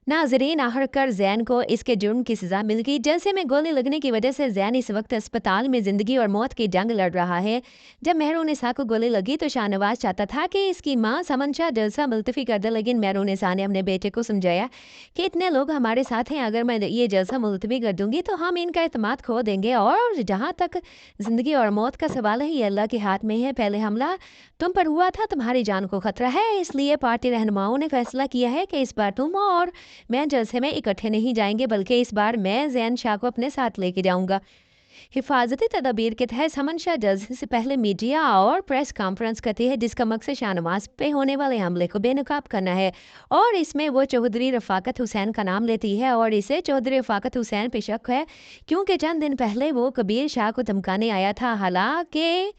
नाजरीन, आखिरकार जैन को इसके जुर्म की सजा मिल गई। जलसे में गोली लगने की वजह से जैन इस वक्त अस्पताल में जिंदगी और मौत की जंग लड़ रहा है। जब मेहरुनिसा को गोली लगी तो शाहनवाज चाहता था कि इसकी मां समन शाह जलसा मुलतवी कर दे, लेकिन मेहरुनिसा ने अपने बेटे को समझाया कि इतने लोग हमारे साथ हैं, अगर मैं ये जलसा मुलतवी कर दूंगी तो हम इनका एतमाद खो देंगे। और जहां तक जिंदगी और मौत का सवाल है, ये अल्लाह के हाथ में है। पहले हमला तुम पर हुआ था, तुम्हारी जान को खतरा है, इसलिए पार्टी रहनुमाओं ने फैसला किया है कि इस बार तुम और मैं जलसे में इकट्ठे नहीं जाएंगे, बल्कि इस बार मैं जैन शाह को अपने साथ लेके जाऊंगा। हिफाजती तदाबीर के तहत समन शाह जलसे से पहले मीडिया और प्रेस कॉन्फ्रेंस करती है, जिसका मकसद शाहनवाज पे होने वाले हमले को बेनकाब करना है। और इसमें वो चौधरी रफाकत हुसैन का नाम लेती है, और इसे चौधरी रफाकत हुसैन पे शक है क्योंकि चंद दिन पहले वो कबीर शाह को धमकाने आया था। हालांकि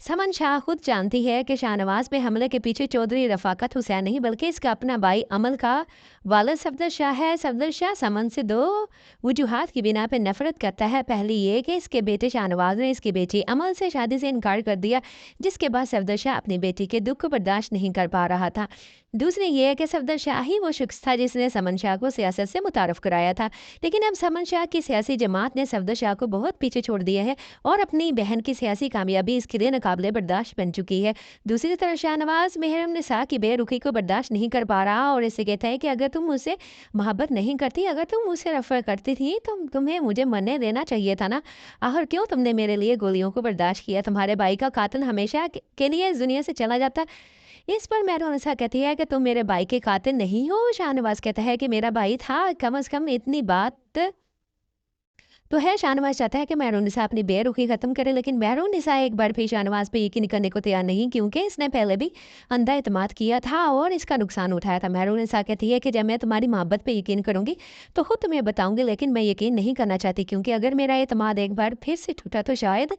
समन शाह खुद जानती है कि शाहनवाज पे हमले के पीछे चौधरी रफाकत हुसैन नहीं, बल्कि इसका अपना भाई अमल का वालिद सफदर शाह है। सफदर शाह समन से दो वजूहात की बिना पे नफरत करता है। पहली ये कि इसके बेटे शाहनवाज ने इसकी बेटी अमल से शादी से इनकार कर दिया, जिसके बाद सफदर शाह अपनी बेटी के दुख को बर्दाश्त नहीं कर पा रहा था। दूसरी ये है कि सफदर शाह ही वो शख्स था जिसने समन शाह को सियासत से मुतारफ कराया था, लेकिन अब समन शाह की सियासी जमात ने सफदर शाह को बहुत पीछे छोड़ दिया है और अपनी बहन की सियासी कामयाबी इसके लिए नाकाबिले बर्दाश्त बन चुकी है। दूसरी तरफ शाहनवाज मेहरुनिसा की बेरुखी को बर्दाश्त नहीं कर पा रहा और इससे कहता है कि अगर तुम मुझसे मोहब्बत नहीं करती, अगर तुम मुझसे रफर करती थी तो तुम्हें मुझे मरने देना चाहिए था ना। आखिर क्यों तुमने मेरे लिए गोलियों को बर्दाश्त किया? तुम्हारे भाई का कातिल हमेशा के लिए इस दुनिया से चला जाता। इस पर मेहरुनिसा कहती है कि तुम मेरे भाई के कातिल नहीं हो। शाहनवाज कहता है कि मेरा भाई था, कम से कम इतनी बात तो है। शाहनवाज चाहता है कि मेहरुनिसा अपनी बेरुखी खत्म करे, लेकिन मेहरुनिसा एक बार फिर शाहनवाज पे यकीन करने को तैयार नहीं, क्योंकि इसने पहले भी अंधा एतमाद किया था और इसका नुकसान उठाया था। मेहरुनिसा कहती है कि जब मैं तुम्हारी मोहब्बत पे यकीन करूंगी तो खुद तुम्हें बताऊंगी, लेकिन मैं यकीन नहीं करना चाहती, क्योंकि अगर मेरा एतमाद एक बार फिर से टूटा तो शायद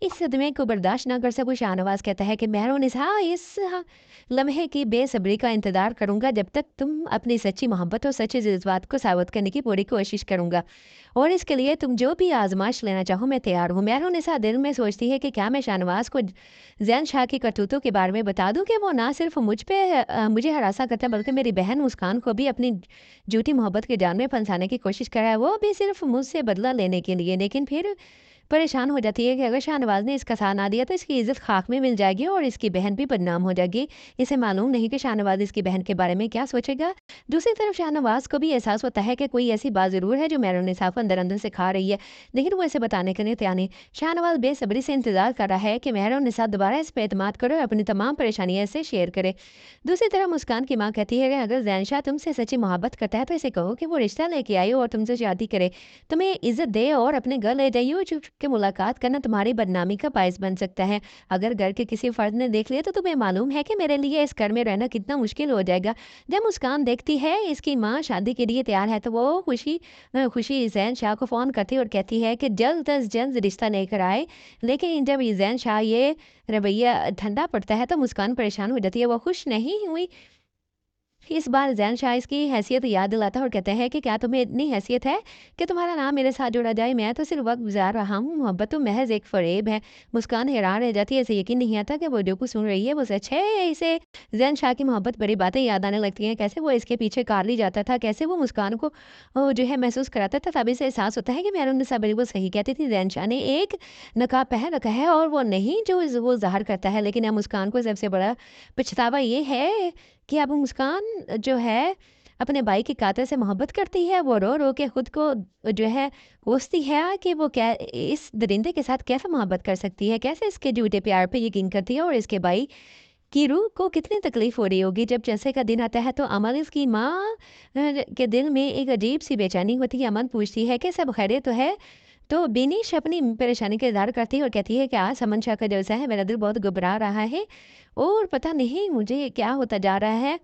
इस सदमे को बर्दाश्त ना कर सकूं। शाहनवाज कहता है कि मेहरुनिसा, इस लम्हे की बेसब्री का इंतजार करूंगा जब तक तुम अपनी सच्ची मोहब्बत और सच्चे जज्बात को साबित करने की पूरी कोशिश करूंगा, और इसके लिए तुम जो भी आजमाइश लेना चाहो मैं तैयार हूँ। मेहरुनिसा दिल में सोचती है कि क्या मैं शाहनवाज को जैन शाह की करतूतों के बारे में बता दूं कि वो ना सिर्फ मुझे हरासा करता है, बल्कि मेरी बहन मुस्कान को भी अपनी झूठी मोहब्बत के जाल में फंसाने की कोशिश कर रहा है, वो भी सिर्फ मुझसे बदला लेने के लिए। लेकिन फिर परेशान हो जाती है कि अगर शाहनवाज ने इसका साथ ना दिया तो इसकी इज्जत खाक में मिल जाएगी और इसकी बहन भी बदनाम हो जाएगी। इसे मालूम नहीं कि शाहनवाज इसकी बहन के बारे में क्या सोचेगा। दूसरी तरफ शाहनवाज को भी एहसास होता है कि कोई ऐसी बात जरूर है जो मेहरुनिसा को अंदर अंदर से खा रही है, लेकिन वो इसे बताने के लिए तैयार नहीं। शाहनवाज बेसब्री से इंतजार कर रहा है कि मेहरुनिसा दोबारा इस पर एतमाद करे और अपनी तमाम परेशानियां इससे शेयर करे। दूसरी तरफ मुस्कान की माँ कहती है कि अगर जैन शाह तुमसे सच्ची मोहब्बत करता है तो इसे कहो कि वो रिश्ता लेके आई और तुमसे शादी करे, तुम्हें इज्जत दे और अपने घर ले जाइए, कि मुलाकात करना तुम्हारी बदनामी का बायस बन सकता है। अगर घर के किसी फर्द ने देख लिया तो तुम्हें मालूम है कि मेरे लिए इस घर में रहना कितना मुश्किल हो जाएगा। जब मुस्कान देखती है इसकी माँ शादी के लिए तैयार है तो वो खुशी जैन शाह को फ़ोन करती और कहती है कि जल्द अज जल्द रिश्ता लेकर आए। लेकिन जब जैन शाह ये रवैया ठंडा पड़ता है तो मुस्कान परेशान हो जाती है, वो खुश नहीं हुई। इस बार जैन शाह इसकी हैसियत याद दिलाता है और कहते हैं कि क्या तुम्हें इतनी हैसियत है कि तुम्हारा नाम मेरे साथ जोड़ा जाए? मैं तो सिर्फ वक्त गुजार रहा हूँ, मोहब्बत तो महज एक फरेब है। मुस्कान हैरान रह जाती है, इसे यकीन नहीं आता कि वो जो कुछ सुन रही है वो सच है। इसे जैन शाह की मोहब्बत भरी बातें याद आने लगती हैं, कैसे वो इसके पीछे कार ली जाता था, कैसे वो मुस्कान को जो है महसूस कराता था। तभी से एहसास होता है कि मेहरुनिसा बिल्कुल सही कहती थी, जैन शाह ने एक नकाब पहन रखा है और वो नहीं जो वो ज़ाहिर करता है। लेकिन अब मुस्कान को सबसे बड़ा पछतावा ये है कि अब मुस्कान जो है अपने भाई के कातिल से मोहब्बत करती है। वो रो रो के खुद को जो है कोसती है कि वो क्या इस दरिंदे के साथ कैसे मोहब्बत कर सकती है, कैसे इसके झूठे प्यार पे यकीन करती है, और इसके भाई की रूह को कितनी तकलीफ हो रही होगी। जब जैसे का दिन आता है तो अमल इसकी माँ के दिल में एक अजीब सी बेचैनी होती है। अमन पूछती है कि सब खैरियत तो है, तो बिनिश अपनी परेशानी का इज़हार करती है और कहती है कि आज समन शाह का जलसा है, मेरा दिल बहुत घबरा रहा है और पता नहीं मुझे क्या होता जा रहा है।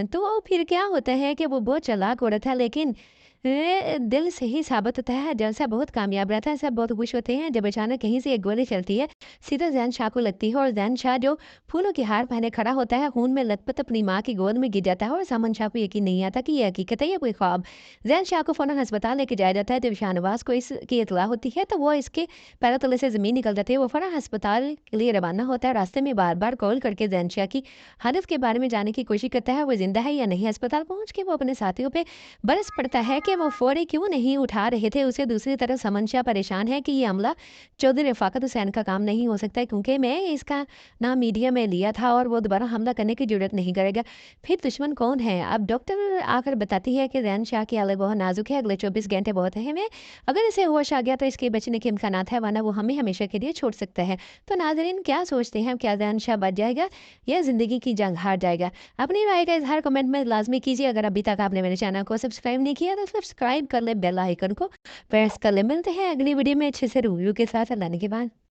तो फिर क्या होता है कि वो बहुत चालाक औरत है, लेकिन दिल से ही साबित होता है, जलसा बहुत कामयाब रहता है, सब बहुत खुश होते हैं जब अचानक कहीं से एक गोली चलती है, सीधा ज़ैन शाह को लगती है और ज़ैन शाह जो फूलों की हार पहने खड़ा होता है, खून में लथपथ अपनी माँ की गोद में गिर जाता है और सामन शाह को यकीन नहीं आता कि ये हकीकत है या कोई ख्वाब। ज़ैन शाह को फ़ौरन अस्पताल लेके जाया जाता है, जब शाहनवाज़ को इसकी इत्तला होती है, तो वो इसके पैरों तले से ज़मीन निकल जाती है, वो फ़ौरन अस्पताल के लिए रवाना होता है, रास्ते में बार-बार कॉल करके ज़ैन शाह की हालत के बारे में जानने की कोशिश करता है, वो ज़िंदा है या नहीं। अस्पताल पहुँच के वो अपने साथियों पे बरस पड़ता है कि वो फ़ौरी क्यों नहीं उठा रहे थे उसे। दूसरी तरफ समन शाह परेशान है कि ये हमला चौधरी रफ़ाकत हुसैन का काम नहीं हो सकता है, क्योंकि मैं इसका नाम मीडिया में लिया था और वो दोबारा हमला करने की ज़रूरत नहीं करेगा। फिर दुश्मन कौन है? अब डॉक्टर आकर बताती है कि ज़ैन शाह की हालत बहुत नाज़ुक है, अगले 24 घंटे बहुत अहम है। अगर इसे होश आ गया तो इसके बचने के इम्कानात है, वरना वो हमें हमेशा के लिए छोड़ सकता है। तो नाज़रीन क्या सोचते हैं? क्या ज़ैन शाह बच जाएगा या ज़िंदगी की जंग हार जाएगा? अपनी राय का इज़हार कमेंट में लाज़मी कीजिए। अगर अभी तक आपने मेरे चैनल को सब्सक्राइब नहीं किया तो सब्सक्राइब कर लें, बेल आइकन को प्रेस कर लें। मिलते हैं अगली वीडियो में अच्छे से रिव्यू के साथ। अल्लाह ने के बाद।